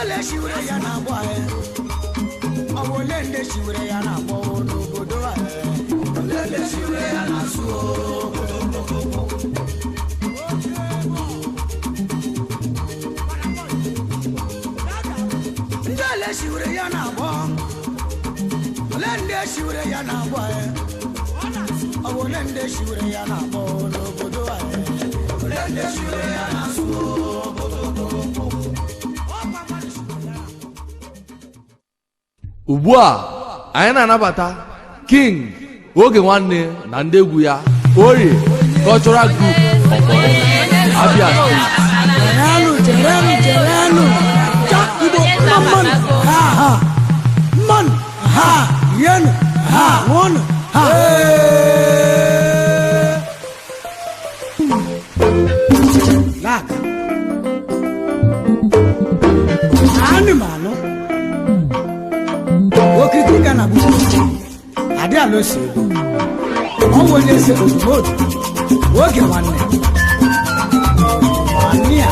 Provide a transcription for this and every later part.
Ndole shiwere ya na boy. Awolende shiwere ya na bo no bodo aye. Ndole shiwere ya na suo. Ndole shiwere ya na bo. Lende shiwere ya na boy. Awolende shiwere ya na bo no bodo aye. Lende shiwere ya na suo. Ugbu a anyị na-anabata King Oge Nwanne na ndị egwu ya Orie Cultural Group Abia State. Jerenu man ha yen ha won ha lag animal okirika na buku ade alosi owo le se omo Oge Nwanne ania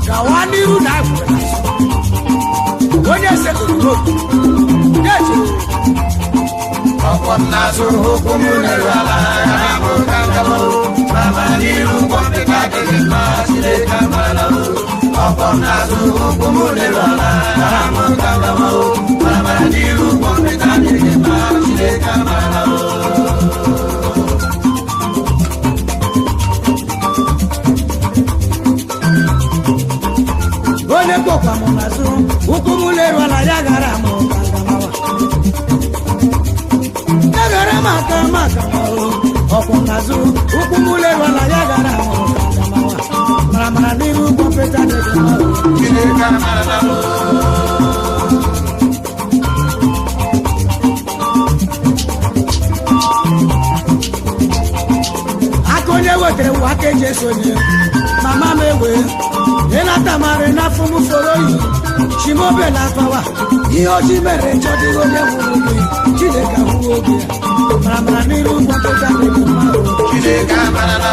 kawani ru na onye se omo deje ọkwọ na-azụ hukumu n'elu-ala na-abụ kankamo mama n'iru kwọmpịta dịghị mma Chineke amala ọkwọ na-azụ hukumu n'elu-ala na-abụ kankamo mama n'iru kwọmpịta dịghị mma Chineke amala onye kwọkwa m n'azụ hukumu n'elu-ala ya gara m maka ọkwụ n'azụ ụkwụ mụleru ala ya gara mara n'iru kọmpụta dị aka onye wetere ụwa aka eji esonye mama m ewe ịnatamari n'afọ m foro yi chimobe na akpawa ihe oji mere chọdịghị onye nwụrụ gị Chineke ahụghị oge ya mara n'iru kọmpụta dị Chineke amala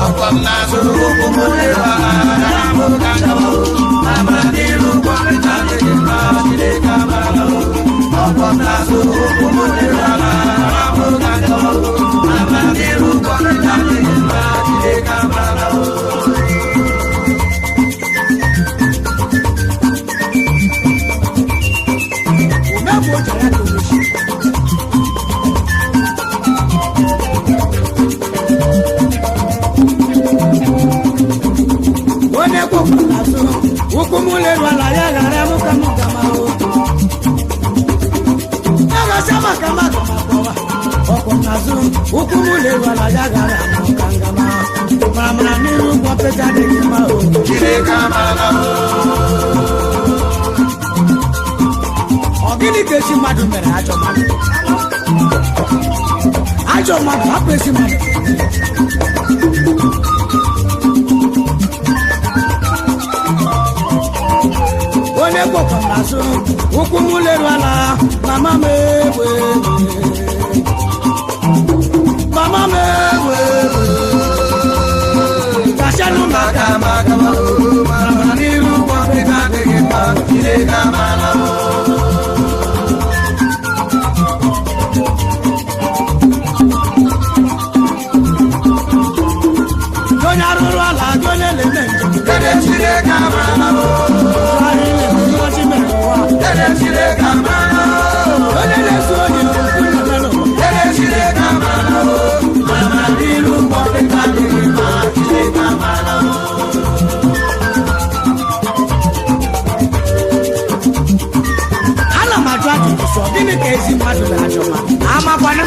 ọkwọ na-azụ hukumu n'elu-ala na-abụ kankamo mama n'iru kwọmpịta dịghị mma Chineke amala ọkwọ na-azụ hukumu n'elu-ala na-abụ kankamo mama n'iru kwọmpịta dịghị mma Chineke amala Ukumuleru ala ya gara mukama Aga sama kama kwa Oko nazu ukumuleru ala ya gara mukama Mama niru kwa peta de kima Chineke amala Ogini kesi madu mere ajo madu apesi madu onye kwọkwa n'azụ ụkwụ m leru ala mama m ewe kashanụ maka mara n'iru kọmpụta adịghị mma Chineke amala onye arụrụ ala onye lele Chineke amala Chineke amala onye na-eso onye Chineke amala mama n'iru kwọmpịta dịghị mma Chineke amala ana m ajụ ajụjụ sọ gịnị ka ezi mmadụ na ajọ mmadụ amakwana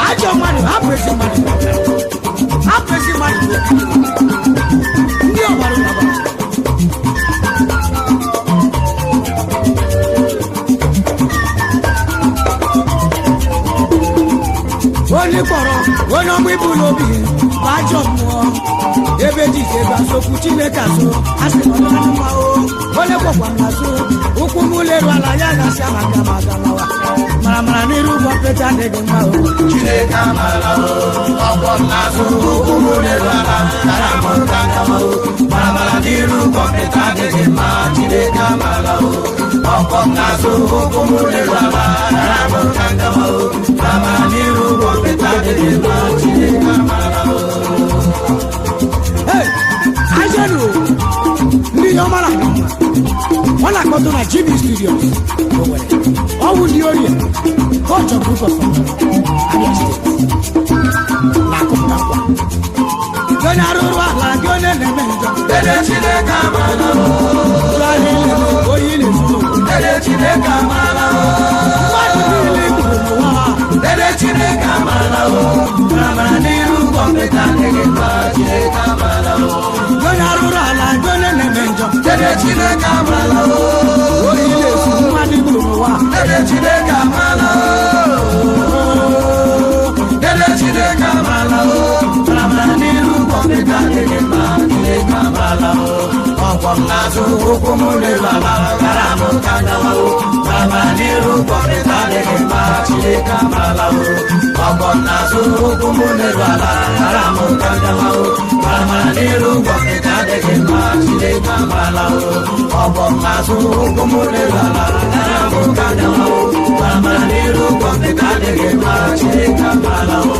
ajọ mmadụ hapụ ezi mmadụ ndị ọgbara onye kpọrọ onye ọgbụ ibu n'obi bụ ajọ mmụọ ebe dike ga-asokwu Chineke azụ asị onye kpọkwa n'azụ ụkwụ m leru ala ya gasị amagamawa mara n'iru ụgbọ peta adịghị mma Chineke amala ọkwọ n'azụ ụkwụ m leru ala Mara diru kọmpịta adịghị mma Chineke amala o ọkọ n'azụ ụkwụ m lewala ara m ka ngawa o mara diru kọmpịta adịghị mma Chineke amala o. Ajenu ndị ọmara ọ na-akpọtụ na GB Studios ọwụ ndị orie Culture Group of Abia State na-akụpụta nkwa onye arụrụ ala gị onye na-eme njọ Dede Chineke amala o oyi na-ezuo Dede Chineke amala o mmadụ niile gburu n'ụwa Dede Chineke amala o mara diru kọmpịta adịghị mma Chineke amala o onye arụrụ ala gị onye na-eme njọ Dede Chineke amala o oyi na-ezu mmadụ gburu n'ụwa Dede Chineke amala o Dede Chineke amala o mara diru kọmpịta adịghị mma Chineke amala o ọkwọ m n'azụ ụkwụ m lewala gara m ka ngawa o mara diru kọmpịta adịghị mma Chineke amala o ọkwọ m n'azụ ụkwụ m lewala gara m ka ngawa o mara diru kọmpịta adịghị mma Chineke amala o ọkwọ m n'azụ ụkwụ m lewala gara m ka ngawa o mara diru kọmpịta adịghị mma Chineke amala o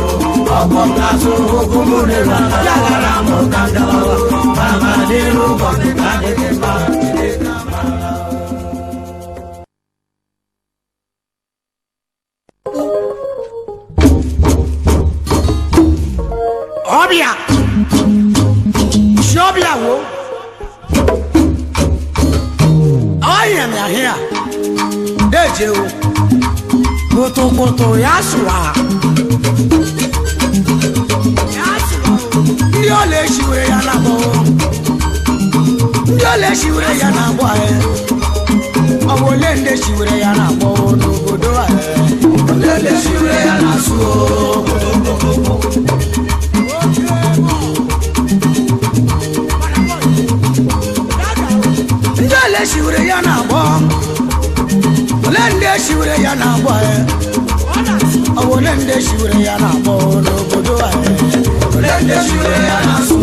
ọkwọ m n'azụ ụkwụ m lewala gara m ka ngawa o mara diru kọmpịta adịghị mma Chineke amala o. ọbịa si ọbịa wo ọyịa m ya hịa deje o kpụtụkpụtụ ya sụwa ndị ọla echiwere ya na abụọ ndị ọla echiwere ya na abụọ ọ bụ ole ndị echiwere ya na abụọ n'obodo a Ole ndị echiwere ya na-asụ ndị ole echiwere ya na abụọ ole ndị echiwere ya na abụọ ọ bụ ole ndị echiwere ya na abụọ n'obodo a Ole ndị echiwere ya na-asụ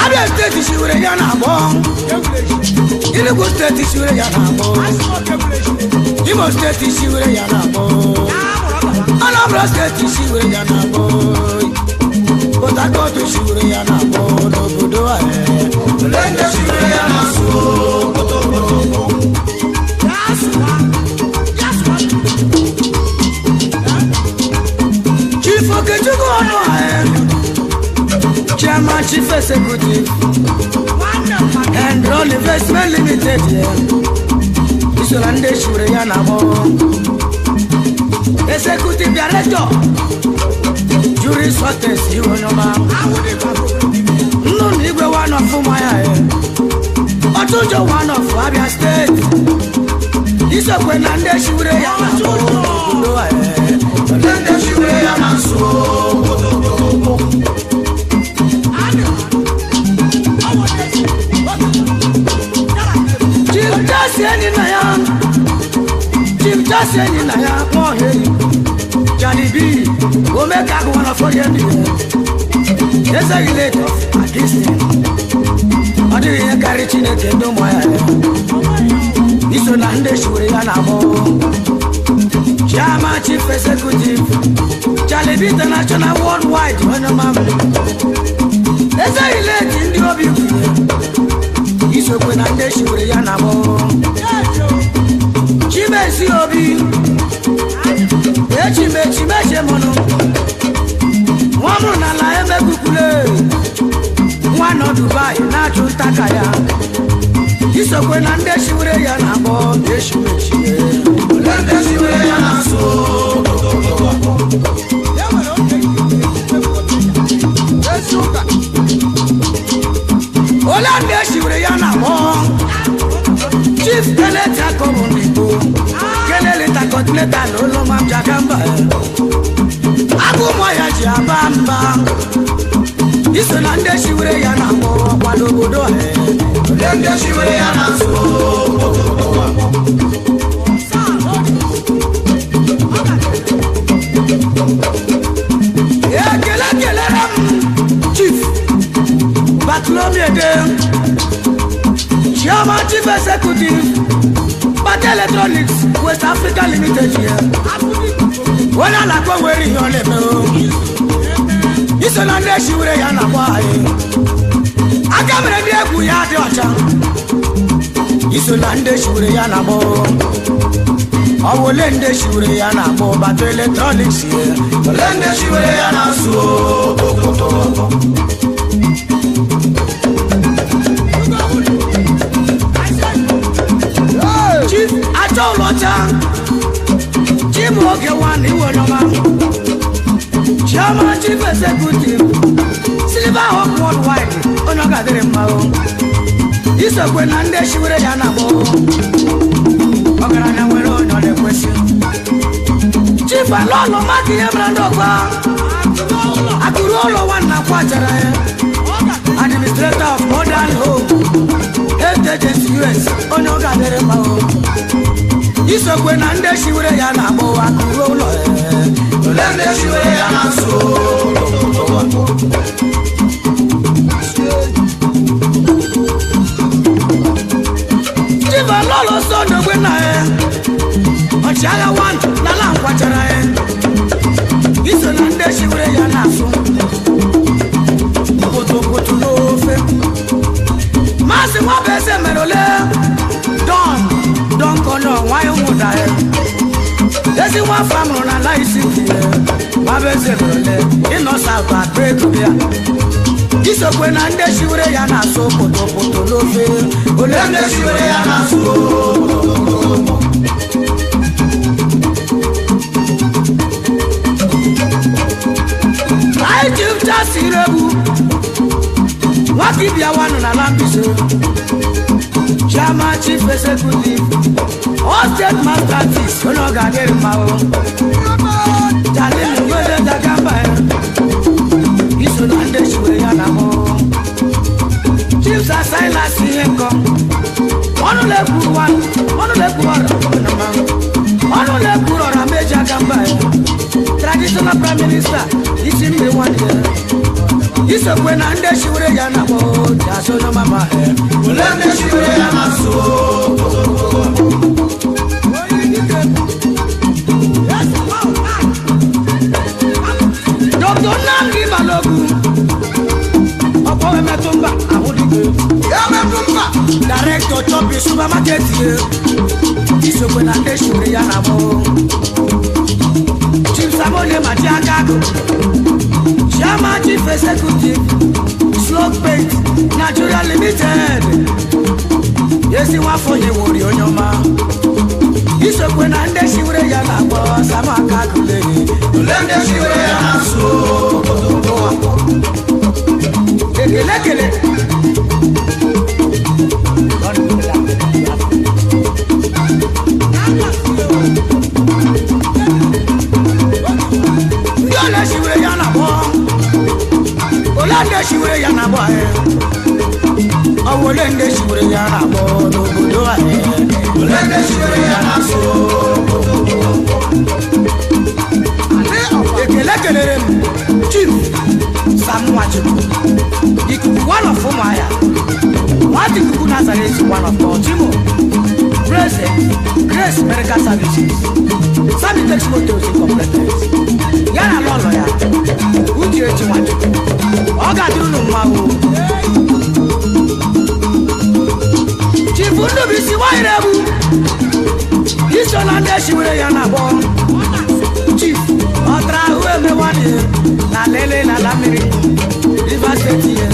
Abia steeti chiwere ya na abụọ Enugu steeti chiwere ya na abụọ Imo steeti chiwere ya na abụọ Anambra steeti chiwere ya na abụọ Port Harcourt chiwere ya na abụọ n'obodo a Ole ndị echiwere ya na-asụ Chief Okechukwu ọnụ Chairman Chief Executive and Roll Investment Limited isola ndị chiwere ya na abụọ Executive Director Juris Hotels Iwonyoma nnụnụ igwe one of Umaya Ọtụjọ one of Abia State isokwe na ndị chiwere ya na abụọ Ole ndị echiwere ya na-asụ Chief Jasi enyi na ya kpọọ heri Jalibi omeka agụwana fọdụ ndị ezeghị late of Akisi ọ dịghị ihe karị Chineke ndị ụmụ ya iso na ndị chiwere ya na abụọ Chairman Chief Executive Jalibi International Worldwide onye mama ezeghị late ndị obi kwuru isokwe na ndị chiwere ya na abụọ Chimesi Obi echimechimeche mụnụ nwa mụrụ n'ala emegbukule nwa nọ Dubai na-achụ ntaka ya isokwe na ndị chiwere ya na abụọ echimechie Ole ndị echiwere ya na-asụ ole ndị echiwere ya na abụọ Chief Kenneth Akobu Ndigbo Kenneth Continental Olomam Jakamba agụmọ ya ji aba mba iso na ndị chiwere ya na abụọ kwado obodo Ole ndị echiwere ya na-asụ But Electronics West Africa Limited here. When I like one way on the bill, it's an under she would have why. I come in a day we had your chance. It's an under she would have I will lend the Shuriana more, but Electronics here. Lend the Shuriana so. Chief, I told Locha. Jim Walker one, he will know. Chairman Chief Executive. Silver Hawk Worldwide. Onoga de Mao. This is when Ande Shuriana more. Ogarana wero no the question. Chief Alolo Maki Emrandova. Akurolo one na kwachara. Administrator of Modern Home. Agents US. Onoga dere mao. Iso kwena nde shiwere ya na mo akurolo. Lende shiwere ya na so. Chief Alolo so no kwena Ochiaga one na la kwachara Iso na nde shiwere ya na so. Poto no fe. Masi mwa bese merole. Don kono wayo muda Desi mwa famro na la isi mwa bese merole. Ino salva break ya. Iso kwena nde shiwere ya na so. Poto no fe. Ole nde shiwere ya na so. I give just irebu. Wakibia wanu na lambise. Chairman Chief Executive. All state masterpiece. Kono gadere mao. Jalele mwede dagamba. Iso nande shwe ya namo. Chief Sasaila Siyenko. Onu le kuruwan. Onu le kuruwan. Onu le kuruwan meja gamba. Traditional Prime Minister. Isi mbe wande. Iso kwena nde shiwere ya na mo. Jaso no mama Ulende shiwere ya na so. Dr. Nangi Balogu. Opo emetumba ahudike. Emetumba. Director Chopi Supermarket here. Iso kwena nde shiwere ya na mo. Chief Samone Matiakago. Chairman Chief Executive. Slope Paint Nigeria Limited. Yes, you want for you, Onyoma. Iso kwena nde shiwere ya na bo sama kakule. Ulende shiwere ya na so. Lekele. Ndole shiwere ya na bo. Olande shiwere ya na bo Olende shiwere ya na bo Nobodo Olende shiwere ya na so. Ekele Chief Samuel Chiku. Ikuku one of Omaya. What Ikuku Nazareth is one of Timo. President Grace Medical Services. Sami Tex Motors Incorporated. Yana Lolo ya. Uji Chiwachi. Oga Dunu Mawu. Chief Undu Bisi Wairebu. Iso Nande Shiwere ya na bo. Chief Otra Ueme Wani. Na Lele na Lamiri. River State here.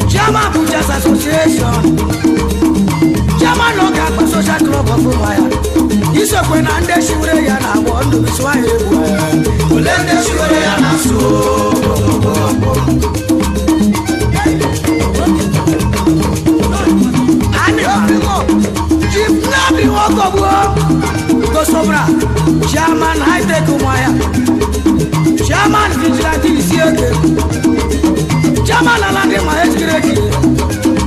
Chairman Butchers Association. Chairman Local Social Club of Umaya. Iso kwena nde shiwere ya na bo Undu Bisi Wairebu. Ulende shiwere ya na so. Chief Nabi Wokobo Kosobra. Chairman High Tech Umaya. Chairman Vigilante Isieke. Chairman Alande Maheskreki.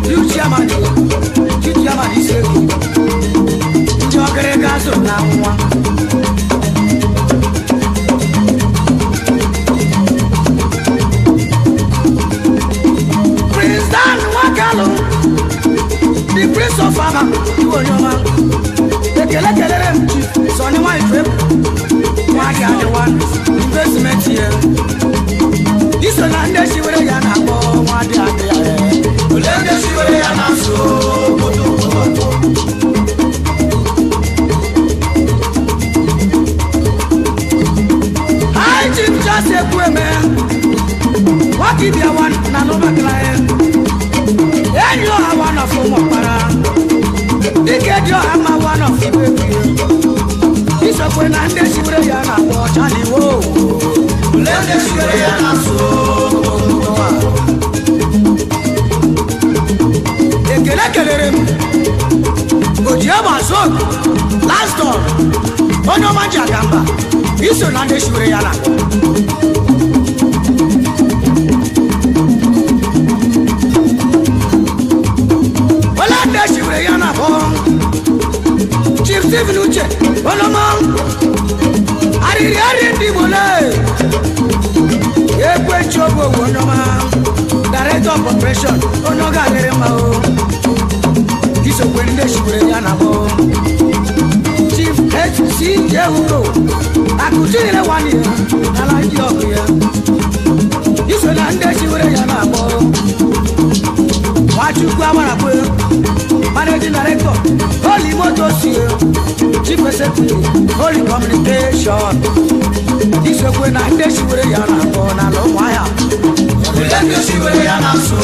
You Chairman. Chief Chairman Isieke. Chokere Gaso na mwa. Prince Dan Wakalo. The Prince of Fama. Onyoma ekele kelere m chi Sonny Nwaifebu nwa gị adịwa investment ya iso na ndị shiwere ya na-akpọ nwa dị adị ya ole ndị shiwere ya na-asụ High Chief just Ekwueme Wakibia one na Nova Client Enyo ha one of Ụmụkpara Dike dio ama one of Ibebi Isokwe na ndị shiwere ya na-akpọ Charlie Wo ole ndị shiwere ya na-asụ ekele kelere m Ojiema Zog last door onye ọma ji aga mba iso na ndị shiwere ya na-akpọ wala ndị shiwere ya na-akpọ Chief Stephen Uche onye ọma arịrị ndị Igbo ekwechi oge owu onye ọma Director of Operation onye ọ ga-adịrị mma o isokwe ndị shiwere ya na-akpọ Chief HC Jehuro akụchinyere nwanyị ya n'ala ndị ọgụ ya iso na ndị shiwere ya na-akpọ Nwachukwu Amarakwe Managing Director Holy Motors Chief Executive Holy Communication isokwe na ndị shiwere ya na-akpọ n'ala Ụmụahịa ole ndị shiwere ya na-asụ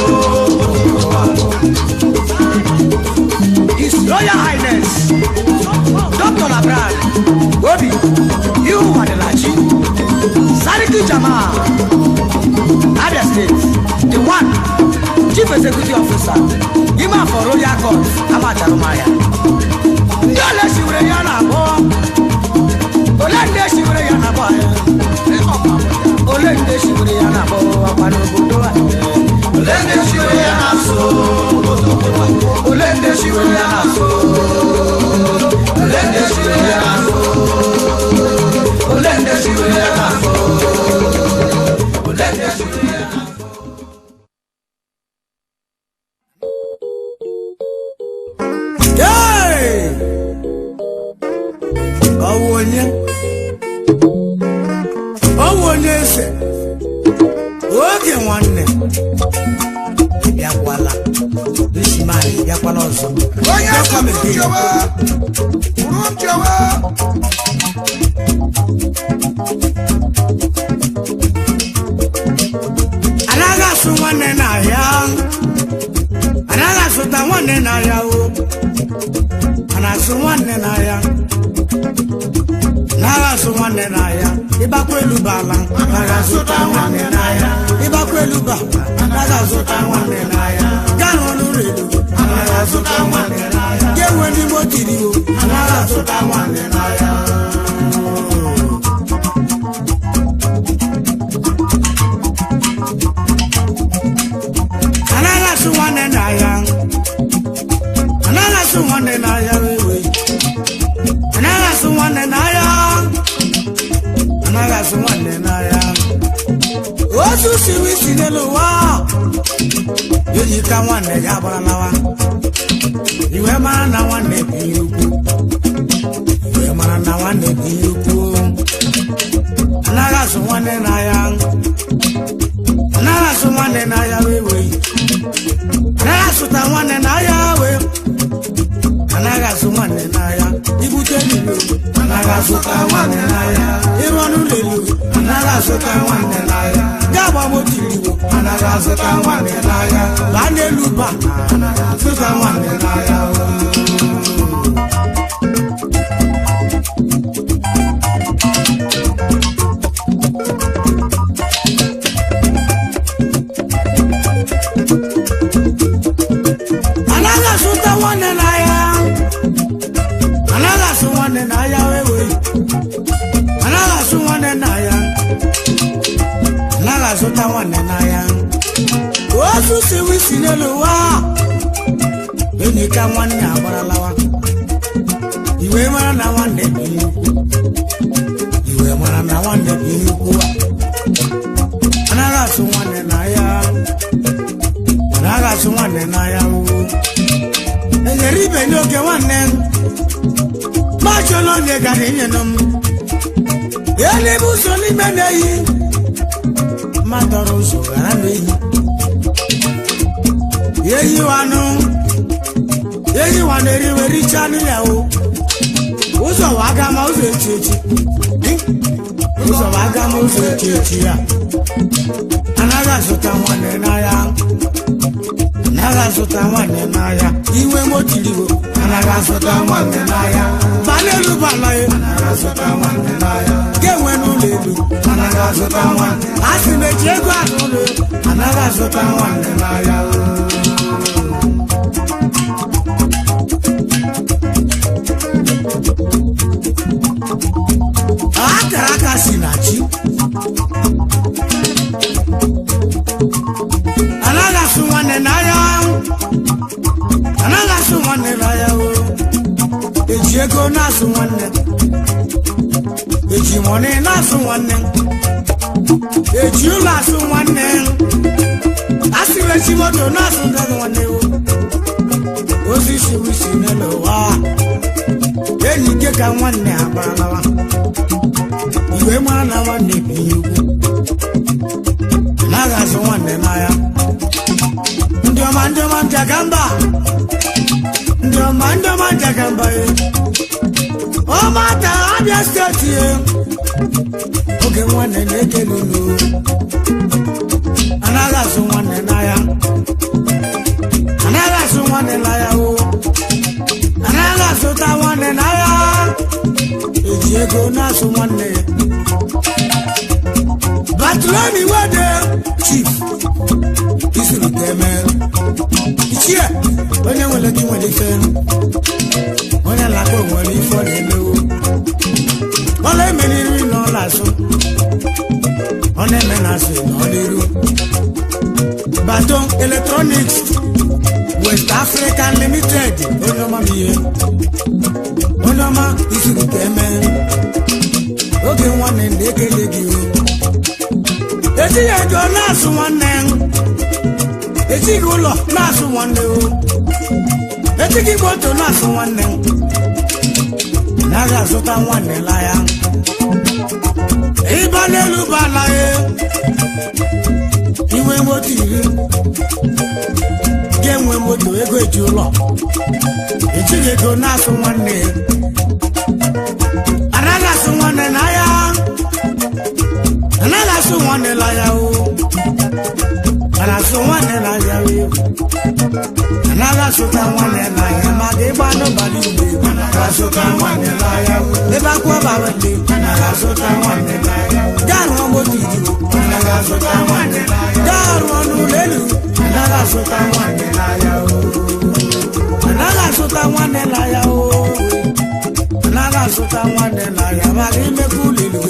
His Royal Highness Dr. Labran Obi Ihu Wadelachi Sariki Jamal Abia State the one Chief Executive Officer Ima for Royal Court Amatarumaya ndị ole shiwere ya na-akpọ ole ndị shiwere ya na-akpọ ole ndị shiwere ya na-akpọ akwa n'obodo ole ndị shiwere ya na-asụ ole ndị shiwere ya na-asụ ole ndị shiwere ya na-asụ ole ndị shiwere ya na-asụ ole ndị shiwere ya na-asụ ọwụ onye eze oge nwanne bịakwala nshimali bịakwala ọzọ onye nchewa anaghị asụ nwanne n'ahịa anaghị asụta nwanne n'ahịa o a na-asụ nwanne n'ahịa anaghị asụ nwanne n'ahịa ịbakwa elu bala anaghị asụta nwanne n'ahịa ịbakwa elu bala anaghị asụta nwanne n'ahịa gaa n'ọnụ redio anaghị asụta nwanne n'ahịa ga-enwe n'ime otiri o anaghị asụta nwanne n'ahịa anaghị asụ nwanne n'ahịa anaghị asụ nwanne n'ahịa wewe anaghị asụ nwanne n'ahịa anaghị asụ nwanne n'ahịa otu siwi si n'elu ụwa eji ka nwanne ya gbaralawa iwe mara na nwanne bụ ihe ukwu iwe mara na nwanne bụ ihe ukwu anaghị asụ nwanne n'ahịa anaghị asụ nwanne n'ahịa wewe anaghị asụta nwanne n'ahịa wee anaghị asụ nwanne n'ahịa ibute n'ilo anaghị asụta nwanne n'ahịa ịrụ ọnụ n'elu anaghị asụta nwanne n'ahịa ga-agba motiriwo anaghị asụta nwanne n'ahịa baa n'elu ba anaghị asụta nwanne n'ahịa anaghị asụta nwanne n'ahịa anaghị asụ nwanne n'ahịa wewe anaghị asụ nwanne n'ahịa anaghị asụta nwanne n'ahịa otu siwi si n'elu ụwa enyi ka nwanne agbaralawa iwe mara na nwanne bụ ihe ukwu iwe mara na nwanne bụ ihe ukwu anaghị asụ nwanne n'ahịa anaghị asụ nwanne n'ahịa eribe n'oge nwanne machọlọ onye gara inyenụ m elibe ụzọ n'ime na-eyi matọrọ ụzọ gara n'eyi eyi wanụ eriwe richa ya o ụzọ waga ma ụzọ echi echi ụzọ waga ma ụzọ echi echi ya anaghị azụta nwanne n'ahịa anaghị azụta nwanne n'ahịa iwe motiriwo anaghị azụta nwanne n'ahịa bala elu bala ya anaghị azụta nwanne n'ahịa ga-enwe n'ụlọ elu anaghị azụta nwanne a sị na eji ego ahụ ụlọ anaghị azụta nwanne n'ahịa akara aka si na chi anaghị asụ nwanne n'ahịa anaghị asụ nwanne n'ahịa o eji ego na-asụ nwanne eji mọni na-asụ nwanne eji ụlọ asụ nwanne asịrị echi moto na-asụ ndị nwanne o osisi wisi n'elu ụwa enyi ike ka nwanne akparalawa iwe mara na nwanne bi ugwu anaghị azụ nwanne n'ahịa ndị ọma njakamba ndị ọma njakamba ye ọmata Abia steeti ye oge nwanne na-ekele unu anaghị azụ nwanne n'ahịa anaghị azụ nwanne n'ahịa o anaghị azụta nwanne n'ahịa eji ego na-asụ nwanne ya Batulani wede chief isiri teme ichie onye nwere gị nwere ife onye lakọ nwere ife ọ na-emewo ọla emeniri n'ọla azụ ọ na-eme na asị na ọ n'iru Baton Electronics West African Limited onye ọma m ihe onye ọma isiri teme oge nwanne ndị ekele gị ejighị ego na-asụ nwanne ejighị ụlọ na-asụ nwanne o ejighị moto na-asụ nwanne naghị azụta nwanne la ya ịba n'elu bala ya inwe moto iri ga-enwe moto ego eji ụlọ ejighị ego na-asụ nwanne anaghị asụ nwanne na ya anaghị asụ nwanne la ya o anaghị asụ nwanne la ya o anaghị asụta nwanne la ya maka ịgba n'ụbalị ugbe anaghị asụta nwanne la ya o ebe akwụkwọ bara ndị anaghị asụta nwanne la ya o gaa rụọ moto iji anaghị asụta nwanne la ya gaa rụọ n'ụlọ elu anaghị asụta nwanne la ya o anaghị asụta nwanne la ya o anaghị asụta nwanne la ya maka imekọ ụlọ elu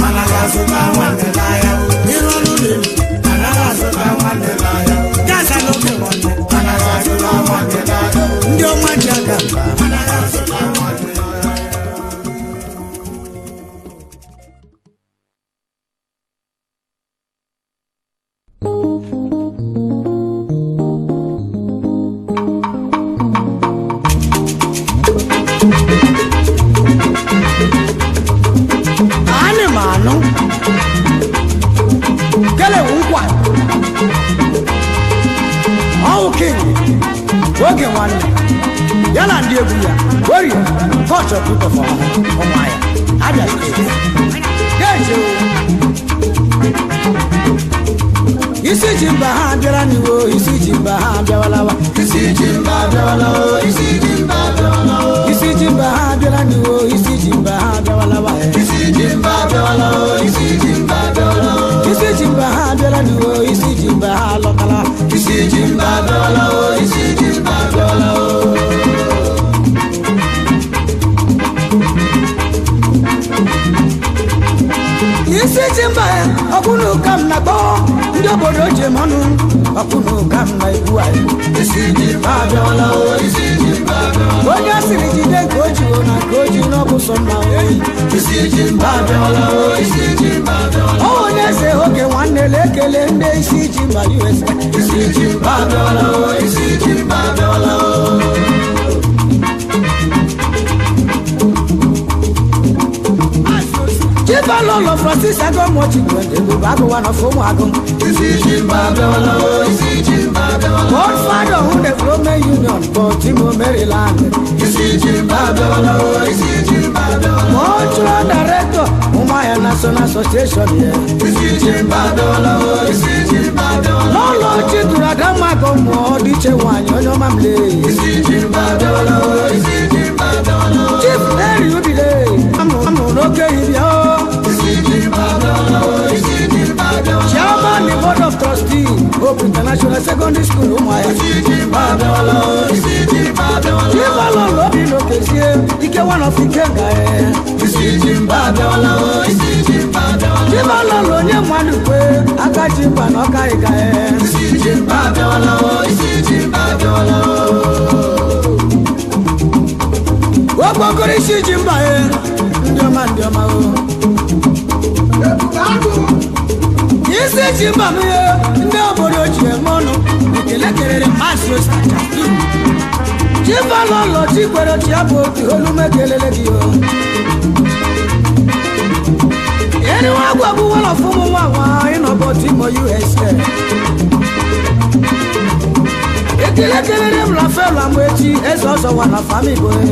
anaghị asụta nwanne la ya ịrụ ọrụ ụlọ elu anaghị asụta nwanne la ya gaza n'oge nwanne anaghị asụta nwanne la ya ndị ọma ji aga mba anaghị asụta nwanne la ya oge nwanne ya na ndị egwu ya orie coach of people for ụmụahịa Abia steeti ga-eje isi ji mba ha bịara n'iwo isi ji mba ha abịawalawa isi ji mba abịawalawa isi ji mba abịawalawa isi ji mba ha bịara n'iwo isi ji mba ha abịawalawa isi ji mba abịawalawa isi ji mba abịawalawa isi ji mba ha bịara n'iwo isi ji mba ha alọtala isi ji mba abịawalawa isi ji mba abịawalawa isi ji mba ọkwụnụ ka m na-akpọ ndị obodo ji m ọnụ ọkwụnụ ka m na-ekwu anyị isi ji mba abịawalawa isi ji mba abịawalawa onye asịrị jide nke o jiwo na nke o ji n'ọbụ sọ mma isi ji mba abịawalawa isi ji mba abịawalawa onye eze oge nwanne na-ekele ndị isi ji mba USA isi ji mba abịawalawa isi ji mba abịawalawa Lolo Francis Agom watching when they go back one of them Agom. Godfather who the Roman Union, Baltimore, Maryland. Cultural director, Umaya National Association here. Lolo Chitura Damagom, Diche one, your mamle. Chief Mary Ubile, I'm okay with you. Chairman the Board of Trustees, Hope International Secondary School, Umaya. Chibalo Lobby Location, Ike one of the Kenga. Chibalo Lonya Manuque, Akachimba no Kaika. Wapokori Shijimba, Ndioma. Isi Jimba, Nobody Mono, Nikelekere, Master Statu. Jimba Lolo, Chikwero Chiapo, Olumekelekio. Anyone who will have Fumu in Baltimore, USA. Ekelekere Rafael Amwechi is also one of family boy.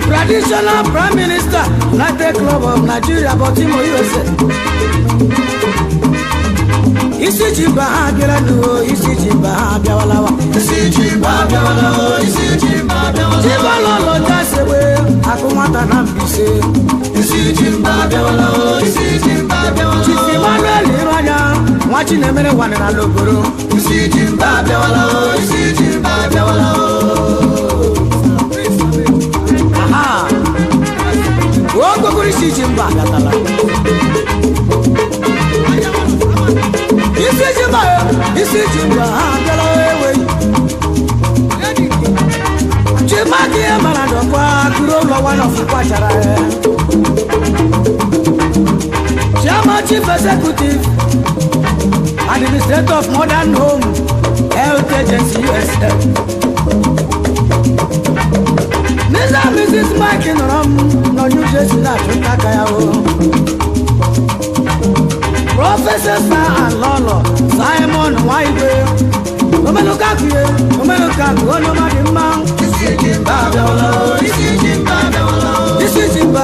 Traditional Prime Minister, United Club of Nigeria, Baltimore, USA. Isi Jimba Gelanu, Isi Jimba Biawalawa. Jimba Lolo Jasewe, Akumata Nambise. Chief Emmanuel Iranya, watching a minute one in a logo. Aha! Walk over the Jimba. Isi Jimba, Jimaki Maradokwa, Kurola, one of the Quachara. Chairman Chief Executive, Administrator of Modern Home Health Agency USA. Mrs. Mike in Rom, no New Jersey, Takayao. Professor Sir and Lolo, Simon White, Omelukaku, Onomadima. This is Jimba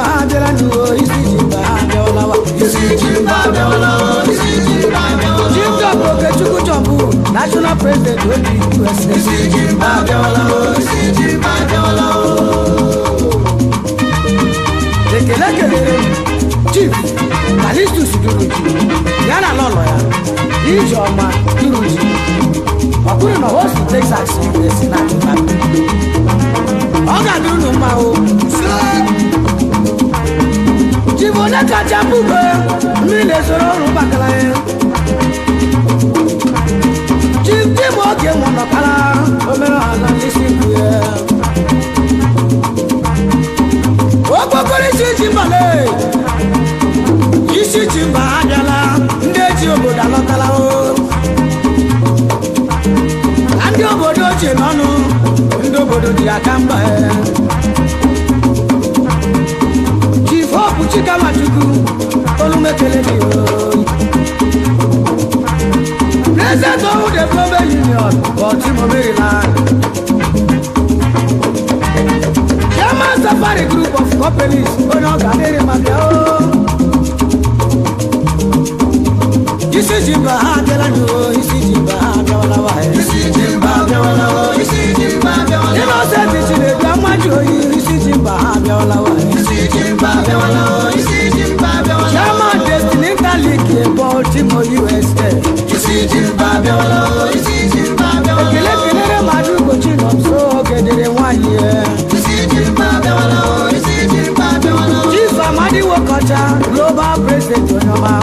National President of the USA. Chief, Kalistu Suduruji, Yana Lolo, Ijoma, Duruji. Akuna host to Texas University na Chicago. Oga dunu mao. Jibona kachambugo, mile soro rubakala. Jibo ke mona kala, omero ana lisiku. Okokore Jimbale. Isi Jimba adala, ndeji obodo alotala o. Ndị obodo ochie n'ọnụ, ndị obodo dị akamba. Chief Hope Chikamachukwu, Olumekele dị oyi. President of the Global Union, Baltimore, Maryland. Chairman Safari Group of Companies, Onogadere Mabia. Isi Jimba Adelanu, Isi Jimba Adewalawa. Innocent is the Grandmajo, Isi Jimba Adewalawa. Chairman Destiny Kaliki, Baltimore, USA. Ekele Madu Kochino, so Kedere 1 year. Chief Amadi Wokocha, Global President Onoma.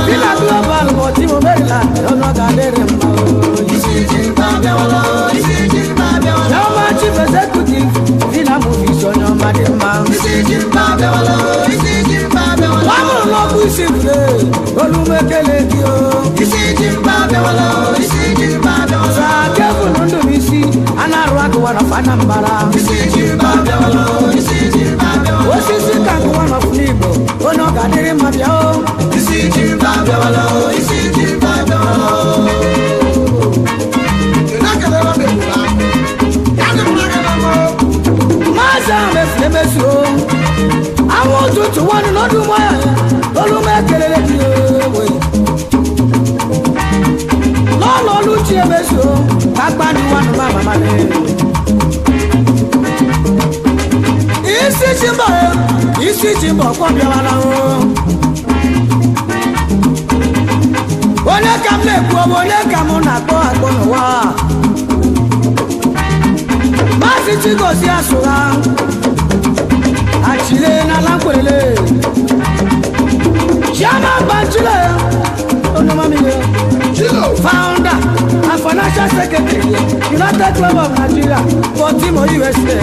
Villa Global, Baltimore, Maryland, Onogadere Mao. Chairman Chief Executive, Villa Movies Onoma Dema. Wamu Lobu Sifre, Olumekele Dio. Sa Kevu Nundu Misi, Anarwak Wanafanambara. bịawala o isi ji mba bịawala o ịnakelere m ebula ya dị mma gị na mbụ maazị ahụ mefuru emezu awụ ụtụtụ nwanụ n'ọdụ ụmụ ya olu m ekelele gị ewe n'ọlụ ọlụ chi emezu ka gbanụ nwanụ ma mama isi ji mbọ ọkpọ bịawala onye ka m na-ekwu ọbụ onye ka m na-akpọ akpọ n'ụwa maazị Chigozie Asụgha achile n'ala nkwerele chairman banchile onomamile founder and financial secretary United Club of Nigeria for Timo USA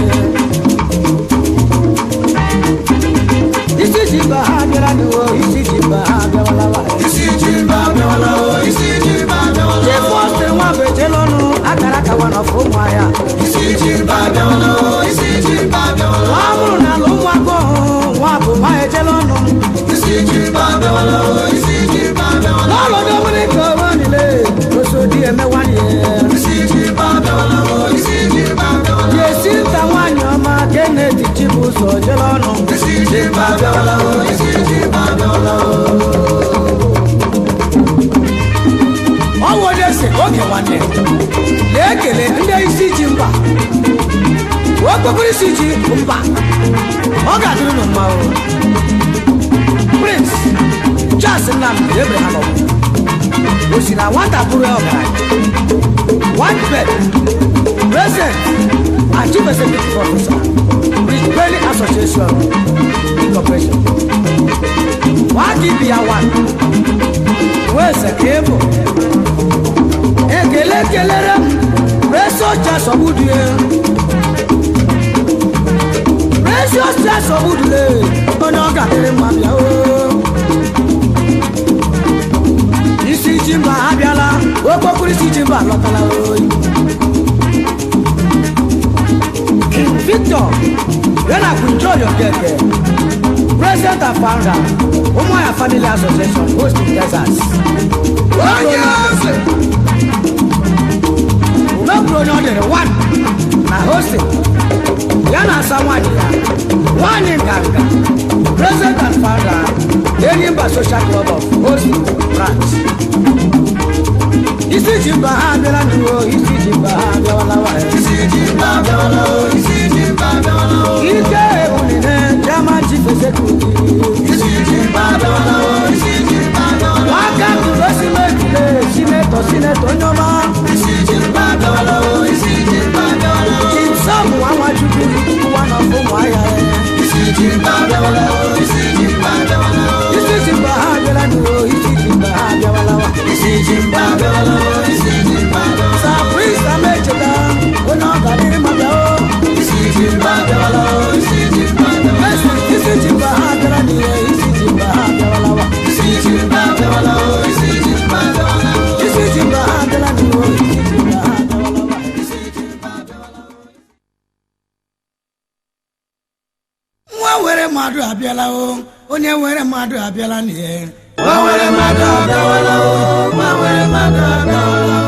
isi ji mba ha bịara n'ụwa isi ji mba ha bịawala isi ji mba bịawala o isi ji mba bịawala chefọsị nwa bụ ejela ọnụ akara aka nwa n'ọfụ ụmụ ahịa isi ji mba bịawala o isi ji mba bịawala nwa bụrụ na ala ụmụ agbọghọ nwa bụ nwa ejela ọnụ isi ji mba bịawala o isi ji mba bịawala n'ọlọdụ mmiri ka ọma niile osodi emewanye isi ji mba bịawala o isi ji mba bịawala yesi nta nwaanyị ọma Kennedy Chibuzo jela ọnụ isi ji mba bịawala o isi ji mba bịawala ọwụ onye si oge nwanne na-ekele ndị isi ji mba okpokoro isi ji mba ọ ga-adịrị nụ mma Prince Charles Nnamdi Abraham o si na nwata bụrụ ya ọgaranya one bed President and Chief Executive Officer Rich Belly Association Incorporation nwadibia one weze ka ịbụ ekele kelere m resocha sọgbudie resocha sọgbudie onye ọ ga-adịrị mma bịa isi ji mba ha bịala okpokoro isi ji mba alọtala oyi King Victor yana kunjoyo keke President and founder Umuahia Family Association host in Texas Umeprono dere one na hosting yana someone one in Ganga President and founder Enyimba Social Club of hosting branch isi ji mba ha bịara n'uwo isi ji mba ha bịawala isi ji mba bịawala o isi ji mba bịawala o ike ebunine German Chief Executive isi ji mba bịawala o isi ji mba bịawala nwaka kụrụ osimekile sinetọ onye ọma isi ji mba bịawala o isi ji mba bịawala o Chinsọmụ Nwachukwu ụwa n'ọfụ ụmụahịa isi ji mba bịawala o isi ji mba bịawala o isi ji mba ha bịara n'uwo isi ji mba ha bịawala isi ji mba bịawala o isi ji mba bịawala Sa Prince Amecheta onye ọ ga-adịrị mma bịa isi ji mba bịawala o isi ji mba bịawala isi ji mba ha bịara n'uwo isi ji mba ha bịawala isi ji mba bịawala o isi ji mba bịawala isi ji mba ha bịara n'uwo isi ji mba ha bịawala nwa were mmadụ abịala o onye were mmadụ abịala n'ihe nwa were mmadụ abịawala o nwa were mmadụ abịawala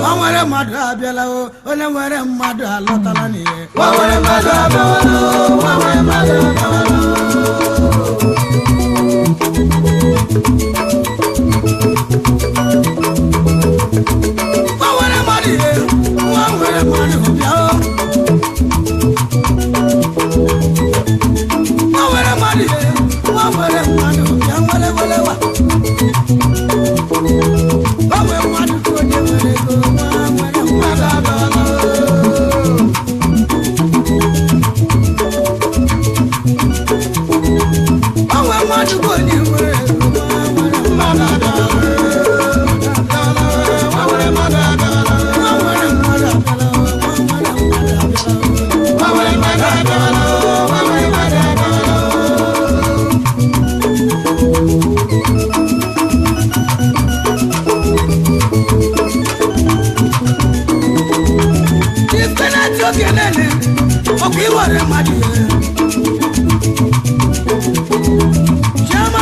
o nwa were mmadụ abịala o onye were mmadụ alọtala n'ihe nwa were mmadụ abịawala o nwa were mmadụ abịawala nwa were mmadụ ihe nwa were mmadụ bịa o nwa were mmadụ ihe nwa were mmadụ bịa wele wele wa nwa were mmadụ ka onye were ego nwa were mmadụ abịala o nwa were mmadụ ka onye were ego nwa were mmadụ abịala nwa were mmadụ abịawala nwa were mmadụ abịala nwa were mmadụ abịawala nwa were mmadụ abịawala Ifenati okenene ọkụ iwere mmadụ ihe Chioma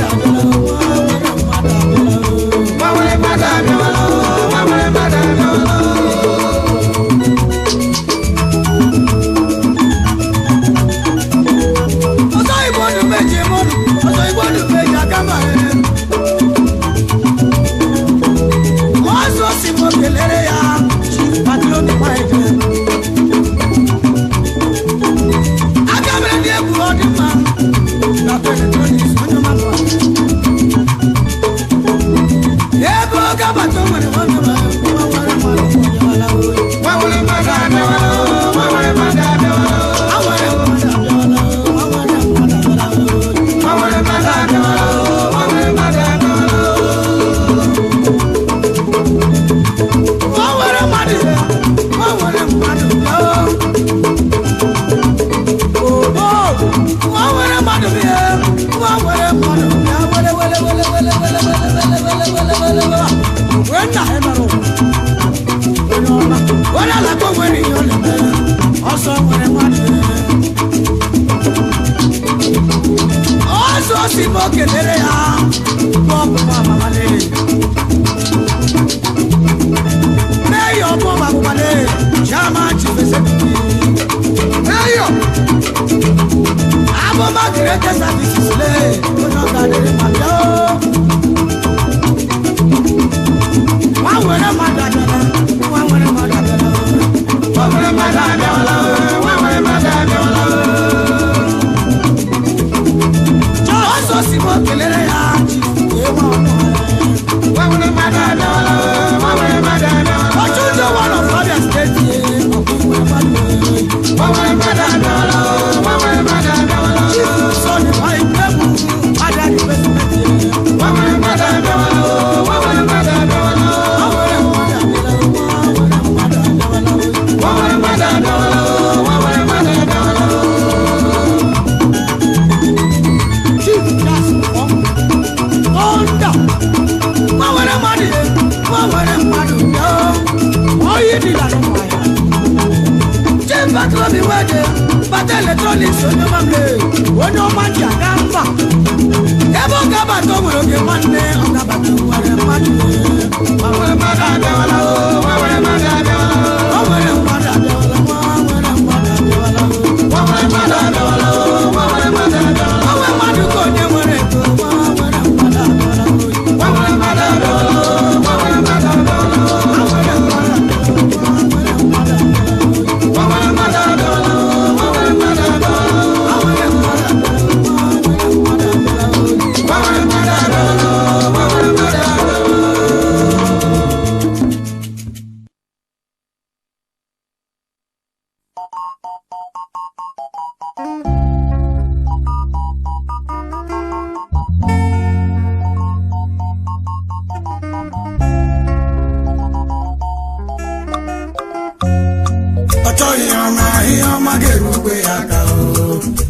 ọma ga-erukwe ya aka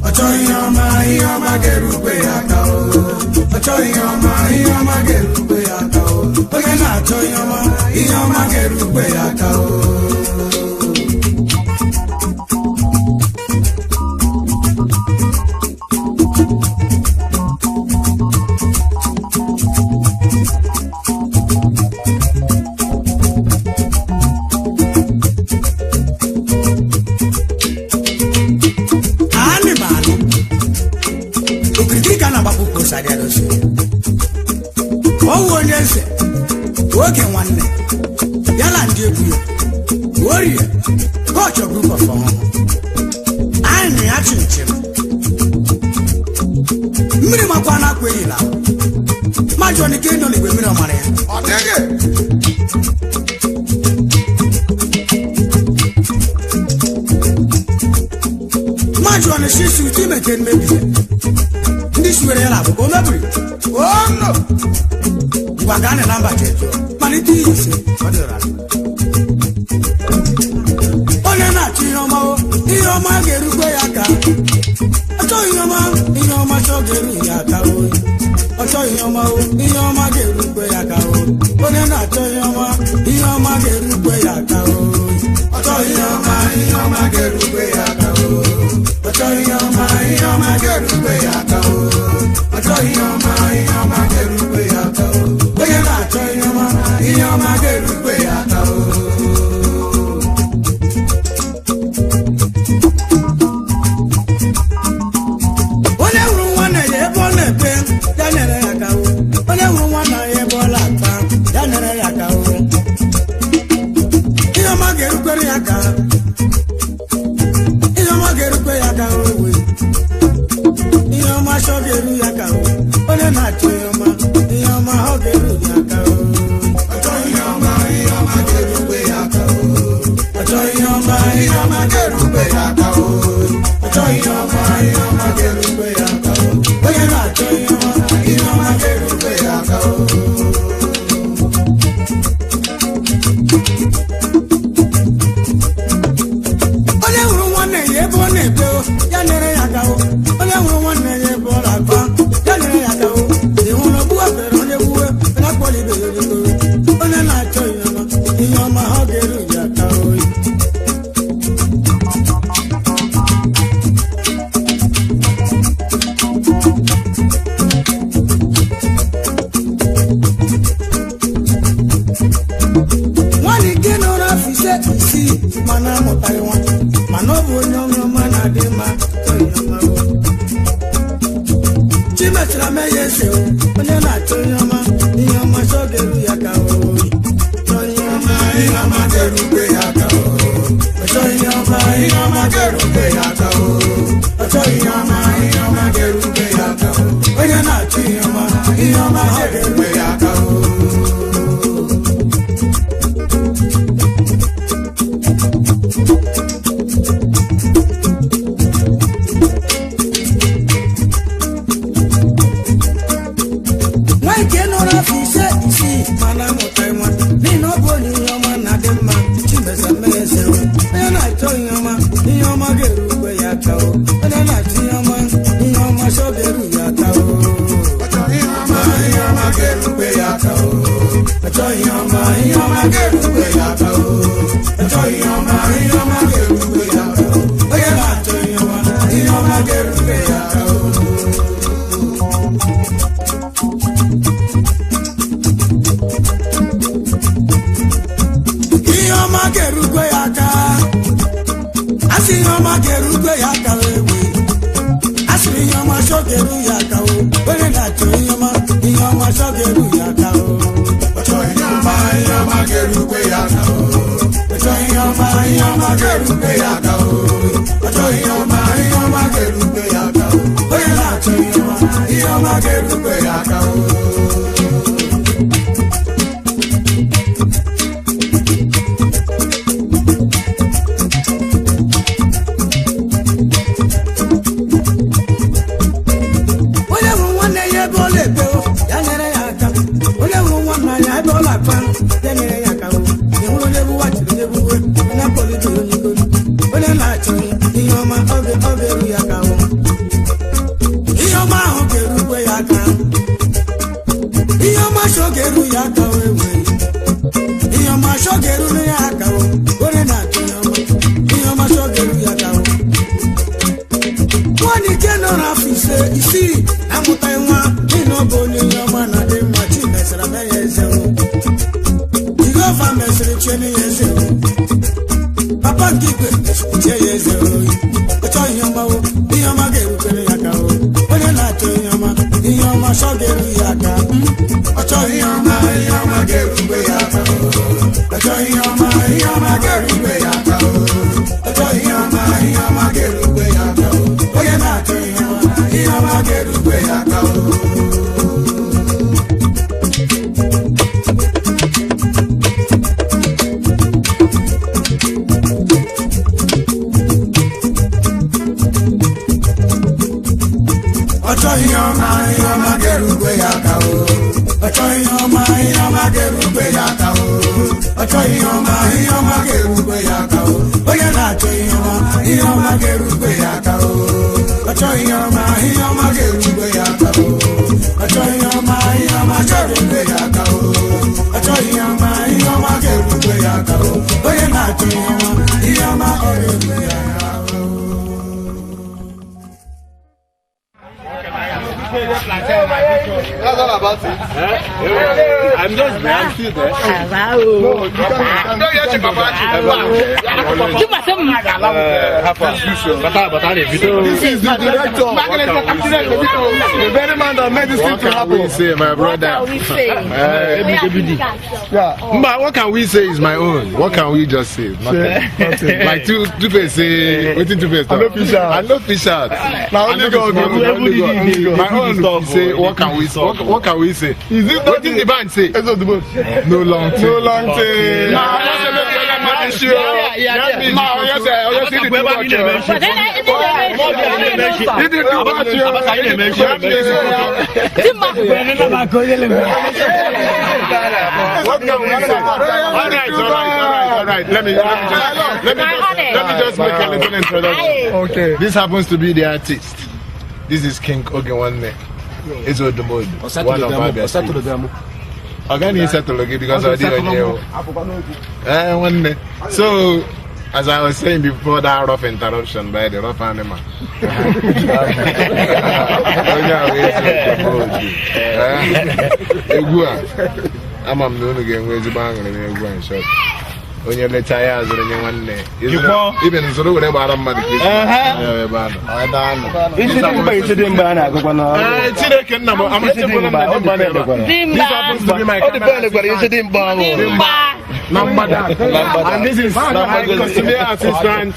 ọ chọghị ihe ọma ga-erukwe ya aka ọ chọghị ihe ọma ga-erukwe ya aka onye na-achọ ihe ọma ga-erukwe ya aka ọwụ onye eze oge nwanne ya na ndị egwu ya orie kọchọ group of ọhụrụ anyị na ya chinchin mmiri makwa na akwa ehila majọ n'ike nọ n'igwe mmiri ọmara ya ọ dịghị majọ na shisi uti meke mmebi ndị siwere ya na abụkọ o mebiri no wagane namba checho maliti ise odora onye na-achọ ihe ọma ga-erukwe ya aka ọchọ ihe ọma chọ ga-eru ya aka ọchọ ihe ọma ga-erukwe ya aka onye na-achọ ihe ọma ga-erukwe ya aka ọchọ ihe ọma ga-erukwe ya aka ọchọ ihe ọma ga-erukwe ya aka ọchọ ihe ọma ga-erukwe ya aka onye na-achọ ihe ọma ga-erukwe ya aka onye hụrụ nwanne ya ebe ọ na-epe ya nyere ya aka onye hụrụ nwanne ya ebe ọ na-akpa ya nyere ya aka ihe ọma ga-erukwere ya aka ihe ọma ga-erukwe ya aka ihe ọma chọ ga-eru ya aka onye na-achọ ihe ọma ọ ga-eru ya aka ọchọ ihe ọma ga-erukwe ya aka ọchọ ihe ọma ga-erukwe ya aka ọchọ ihe ọma ga-erukwe ya aka onye na-achọ ihe ọma ga-erukwe ya aka onye hụrụ nwanne ya ebe ọ na-ebe ya nyere ya aka onye hụrụ nwanne ya ebe ọ na-akpa ya nyere ya aka ịhụrụ ogbuwa fere onye gbuwe na-akpọli ibe ya onye na-achọ ihe ọma ọ ga-eru ya aka oyi nwaanyị nke nọrọ afọ isii mana amụtaghị nwa mana ọ bụ onye ọma na-adị mma chimechara mee ya ese onye na-achọ ihe ọma chọ ga-eru ya ka ihe ọma ga-erukwe ya aka ọchọ ihe ọma ga-erukwe ya aka ọchọ ihe ọma ga-erukwe ya aka onye na-achọ ihe ọma ga-erukwe ya aka nwaike nọrọ afọ isii mana amụtaghị nwa n'ihi na ọ bụ onye ihe ọma na-adị mma chimeza mee eze onye na-achọ ihe ọma ga-erukwe ya aka onye na-achọ ihe ọma chọ ga-eru ya aka ọchọ ihe ọma ga-erukwe ya aka ọchọ ihe ọma ga-erukwe ya aka ọchọ ihe ọma ga-erukwe ya aka onye na-achọ ihe ọma ga-erukwe ya aka ihe ọma ga-erukwe ya aka asị ihe ọma ga-erukwe ya aka asịrị ihe ọma chọ ga-eru ya aka onye na-achọ ihe ọma chọ ga-eru ya aka ọchọ ihe ọma ga-erukwe ya aka ọchọ ihe ọma ga-erukwe ya aka ọchọ ihe ọma ga-erukwe ya aka onye na-achọ ihe ọma ga-erukwe ya aka onye hụrụ nwanne ya ebe ọ na-ebe ya nyere ya aka onye hụrụ nwanne ya ebe ọ na-akpa ya nyere ya aka ịhụrụ onye bụ wachiri onye gbuwe onye akpọlite onye igolu onye mesịrị cheni ya eze papa nke igwe chie ya eze oyi ọchọ ihe ọmawo ihe ọma ga-erukere ya aka onye na-achọ ihe ọma chọ ga-eru ya aka ọchọ ihe ọma ga-erube ya aka ọchọ ihe ọma ga-erube ya aka ọchọ ihe ọma ga-erube ya aka onye na-achọ ihe ọma ga-erube ya aka ọchọ ihe ọma ga-erube ya aka ọchọ ihe ọma ga-erube ya aka ọchọ ihe ọma ga-erube ya aka onye na-achọ ihe ọma ga-erube ya aka ọchọ ihe ọma ga-erube ya aka ọchọ ihe ọma ga-erube ya aka ọchọ ihe ọma ga-erube ya aka onye na-achọ ihe ọma ga-erube ya aka. That's all about it. I'm still there. No, you can't. No, you're This is the director. The very man that made this thing to happen. What can we say, my brother? What can we say is my own? What can we just say? Nothing. Like two-face say, waiting two-face. I know fish out. Now only go. My own say, what can we say? What can we say? Is it what did the band say? No long tail. No long tail. All right. Let me just make a little introduction. Okay. This happens to be the artist. This is King Ogenwanne. It's the mode. One of our best. Organic settle again because I didn't know. So, as I was saying before that rough interruption by the rough animal. I'm going to get where's the bang and go and shot. When you let tires and one day, even so, whatever I'm mad. And this is my customer assistant,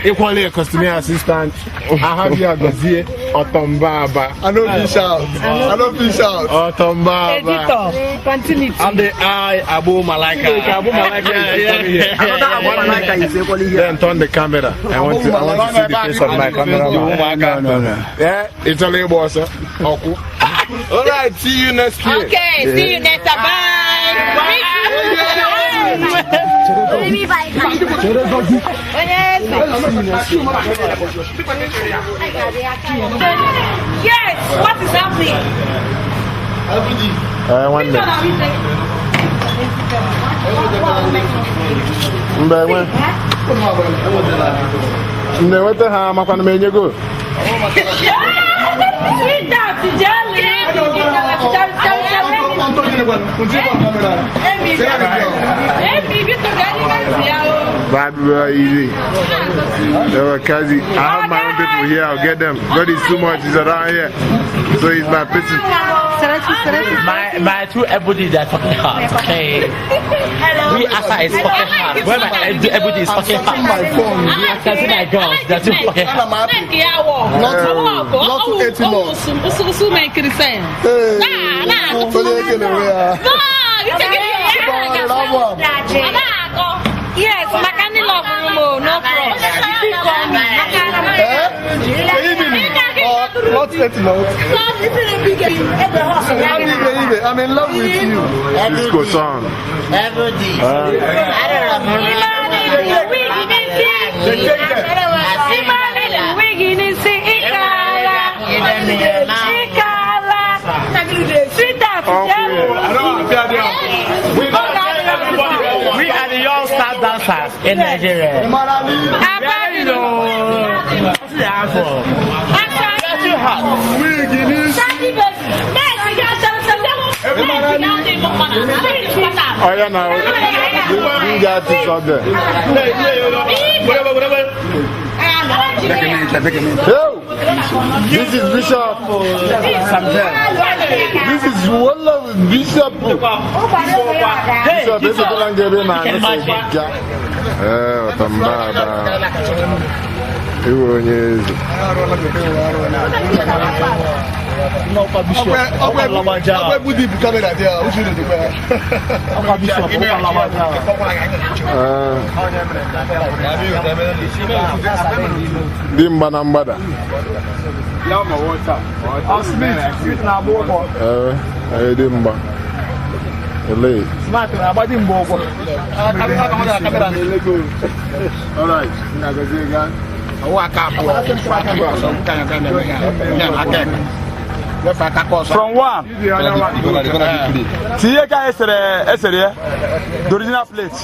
equally a customer assistant. I have here Gazier, Otombaba. I know fish out. Otombaba. Continue. And the Abu Malaka. Another Abu Malaka is equally here. Then turn the camera. I want to see the face of my camera. No. Yeah, it's a little boss. All right, see you next year. Okay, see you next time. Bye. Yes, what is happening? One minute. What the hell am I going to go? Bad easy. Kazi, I have my own people here. I'll get them. God is too much. He's around here, so he's my person. My two everybody that's fucking hard. Okay. We Asa is fucking hard. Where my everybody is fucking hard. My phone. I can see my girls. They're too fucking hard. Not to 80 months. So make it say. Nah. So they can wear. No, you take it. Yes, Makani love room. No problem. Not 80 months. I'm in love with you. This goes on. Everybody. I don't We are the young star dancers in Nigeria. Oh yeah, now you got this out there. Yo, this is Bishop. This is one of Bishop. Bishop, this is the language man. Dimba na mbada. Dimba. Ele. All right. From one. Tieka esere the original plate.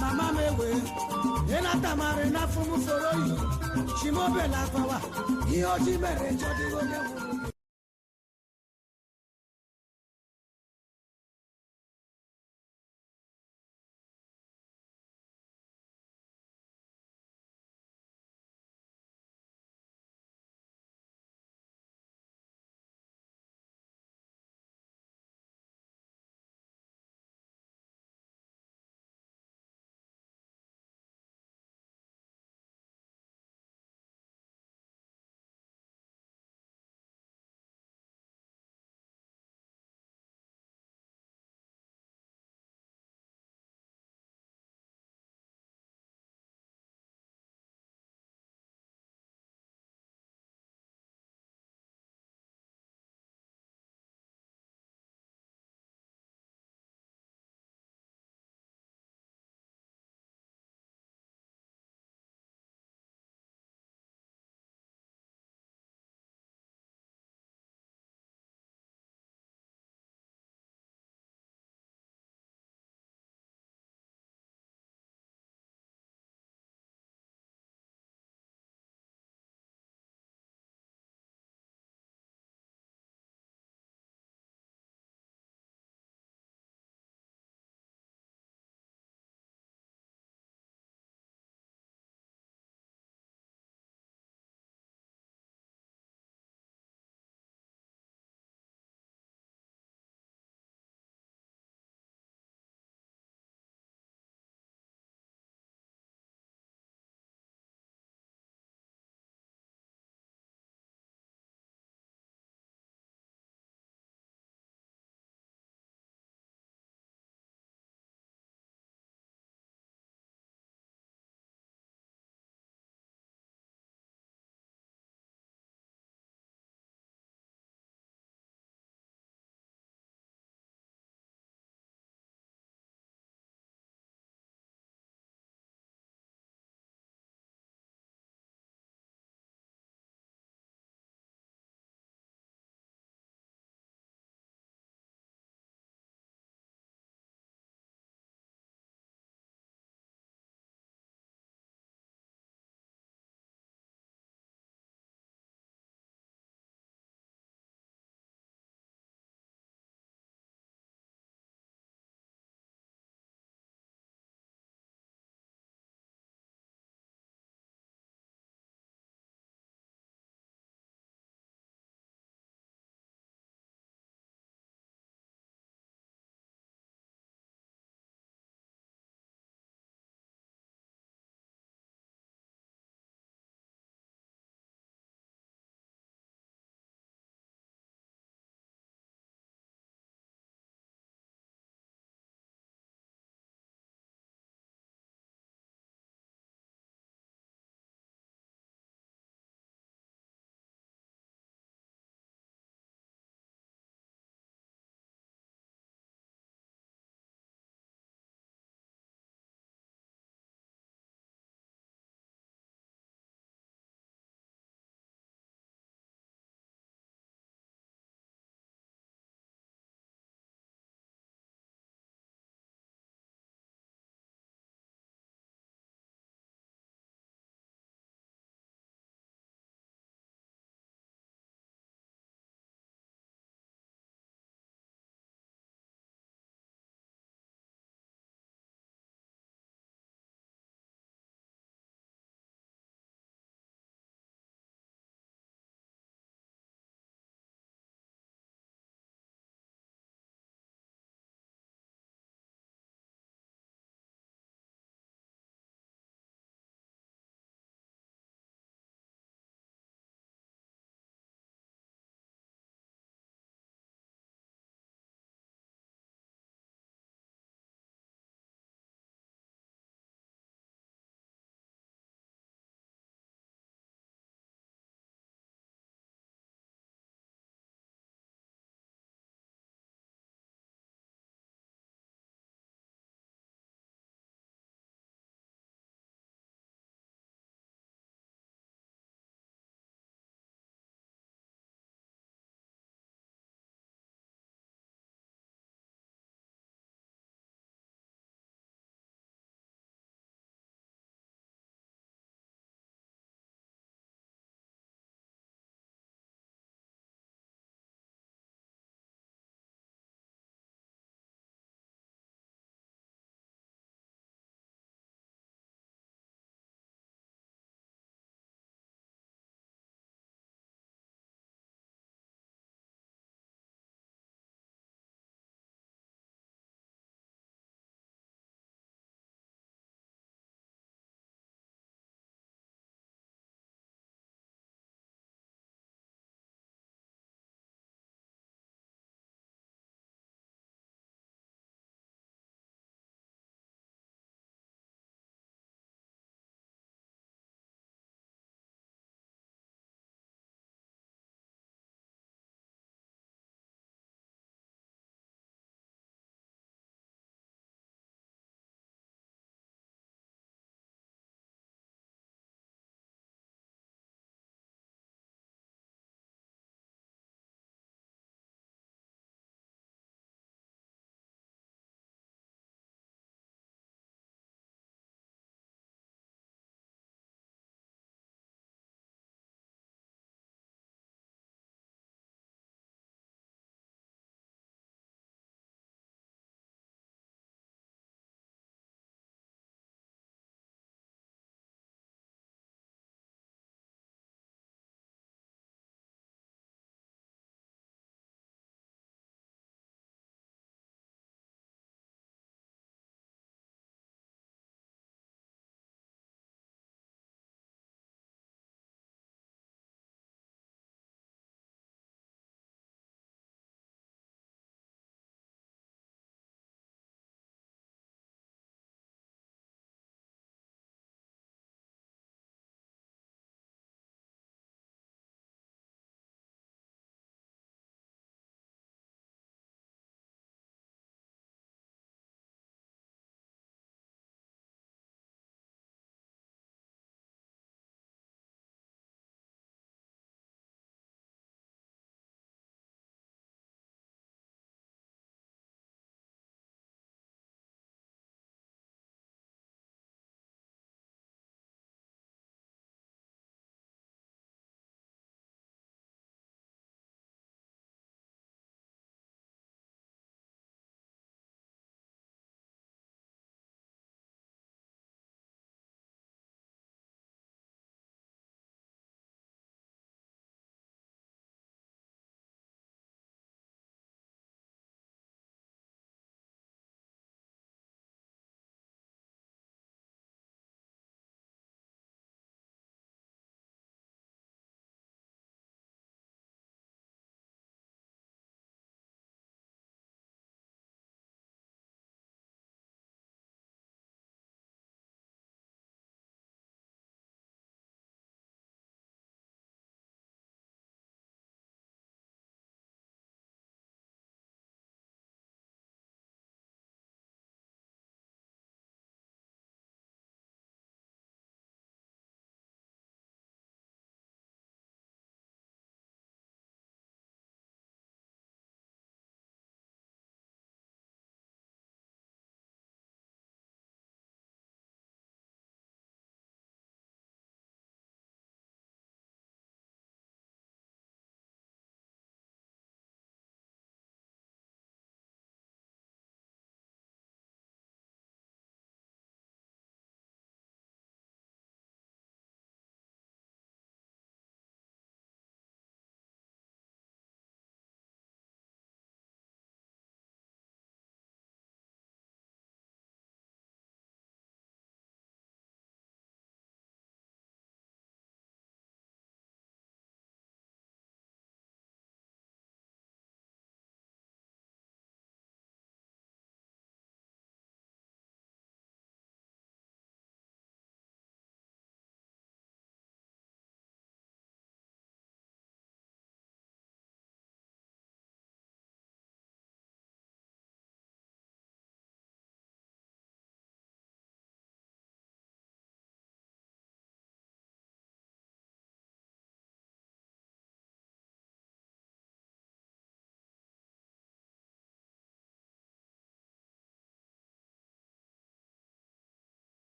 Mama mewe, ena tamare na fumu foroyi, shimobe la fawa, iyo jibere chodi goje.